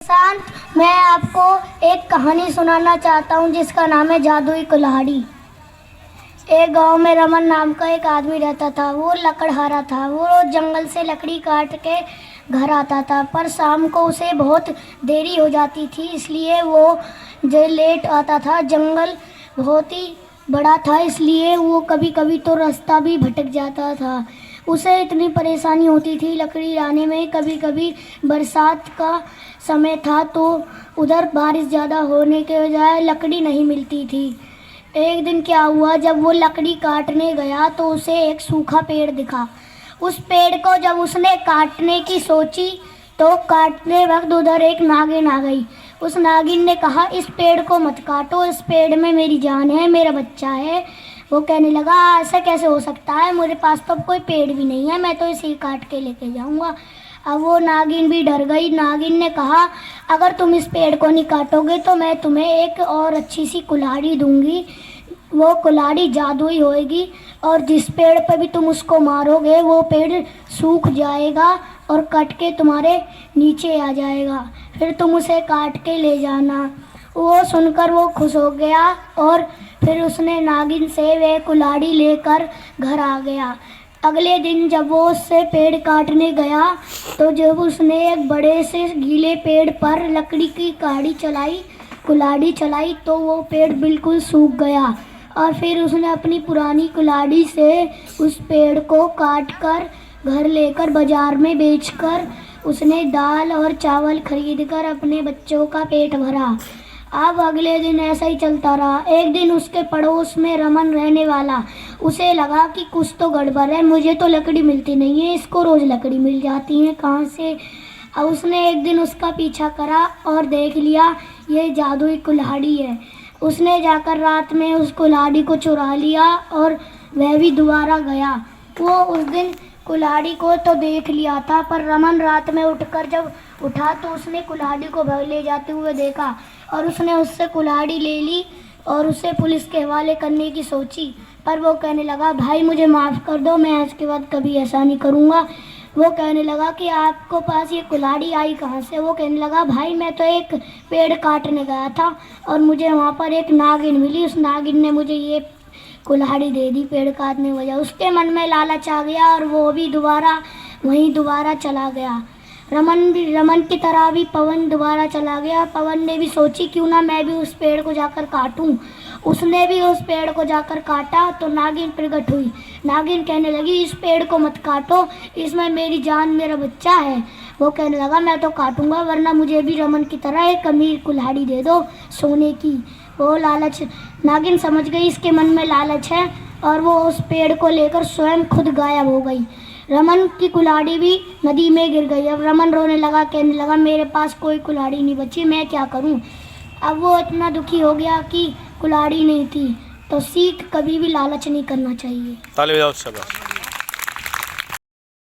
किसान, मैं आपको एक कहानी सुनाना चाहता हूँ जिसका नाम है जादुई कुल्हाड़ी। एक गांव में रमन नाम का एक आदमी रहता था। वो लकड़हारा था। वो रोज जंगल से लकड़ी काट के घर आता था, पर शाम को उसे बहुत देरी हो जाती थी, इसलिए वो जो लेट आता था। जंगल बहुत ही बड़ा था, इसलिए वो कभी कभी तो रास्ता भी भटक जाता था। उसे इतनी परेशानी होती थी लकड़ी लाने में। कभी कभी बरसात का समय था तो उधर बारिश ज़्यादा होने के बजाय लकड़ी नहीं मिलती थी। एक दिन क्या हुआ, जब वो लकड़ी काटने गया तो उसे एक सूखा पेड़ दिखा। उस पेड़ को जब उसने काटने की सोची तो काटने वक्त उधर एक नागिन आ गई। उस नागिन ने कहा, इस पेड़ को मत काटो, इस पेड़ में मेरी जान है, मेरा बच्चा है। वो कहने लगा, ऐसा कैसे हो सकता है, मेरे पास तो कोई पेड़ भी नहीं है, मैं तो इसे काट के लेके जाऊंगा। अब वो नागिन भी डर गई। नागिन ने कहा, अगर तुम इस पेड़ को नहीं काटोगे तो मैं तुम्हें एक और अच्छी सी कुल्हाड़ी दूंगी। वो कुल्हाड़ी जादुई होएगी और जिस पेड़ पर भी तुम उसको मारोगे वो पेड़ सूख जाएगा और कट के तुम्हारे नीचे आ जाएगा, फिर तुम उसे काट के ले जाना। वो सुनकर वो खुश हो गया और फिर उसने नागिन से वे कुल्हाड़ी लेकर घर आ गया। अगले दिन जब वो उससे पेड़ काटने गया तो जब उसने एक बड़े से गीले पेड़ पर लकड़ी की कुल्हाड़ी चलाई तो वो पेड़ बिल्कुल सूख गया। और फिर उसने अपनी पुरानी कुल्हाड़ी से उस पेड़ को काट कर घर लेकर बाजार में बेचकर उसने दाल और चावल खरीदकर अपने बच्चों का पेट भरा। अब अगले दिन ऐसा ही चलता रहा। एक दिन उसके पड़ोस में रमन रहने वाला। उसे लगा कि कुछ तो गड़बड़ है, मुझे तो लकड़ी मिलती नहीं है, इसको रोज़ लकड़ी मिल जाती है कहाँ से। अब उसने एक दिन उसका पीछा करा और देख लिया ये जादुई कुल्हाड़ी है। उसने जाकर रात में उस कुल्हाड़ी को चुरा लिया और वह भी दोबारा गया। वो उस दिन कुल्हाड़ी को तो देख लिया था, पर रमन रात में उठकर जब उठा तो उसने कुल्हाड़ी को ले जाते हुए देखा और उसने उससे कुल्हाड़ी ले ली और उसे पुलिस के हवाले करने की सोची। पर वो कहने लगा, भाई मुझे माफ़ कर दो, मैं आज के बाद कभी ऐसा नहीं करूँगा। वो कहने लगा कि आपको पास ये कुल्हाड़ी आई कहाँ से। वो कहने लगा, भाई मैं तो एक पेड़ काटने गया था और मुझे वहाँ पर एक नागिन मिली। उस नागिन ने मुझे ये कुल्हाड़ी दे दी पेड़ काटने की वजह। उसके मन में लालच आ गया और वो भी दोबारा चला गया। रमन की तरह भी पवन दोबारा चला गया। पवन ने भी सोची क्यों ना मैं भी उस पेड़ को जाकर काटूं। उसने भी उस पेड़ को जाकर काटा तो नागिन प्रकट हुई। नागिन कहने लगी, इस पेड़ को मत काटो, इसमें मेरी जान, मेरा बच्चा है। वो कहने लगा, मैं तो काटूंगा, वरना मुझे भी रमन की तरह एक अमीर कुल्हाड़ी दे दो सोने की। वो लालच नागिन समझ गई इसके मन में लालच है और वो उस पेड़ को लेकर स्वयं खुद गायब हो गई। रमन की कुल्हाड़ी भी नदी में गिर गई। अब रमन रोने लगा, कहने लगा, मेरे पास कोई कुल्हाड़ी नहीं बची, मैं क्या करूं। अब वो इतना दुखी हो गया कि कुल्हाड़ी नहीं थी। तो सीख, कभी भी लालच नहीं करना चाहिए। ताली बजाओ शाबाश।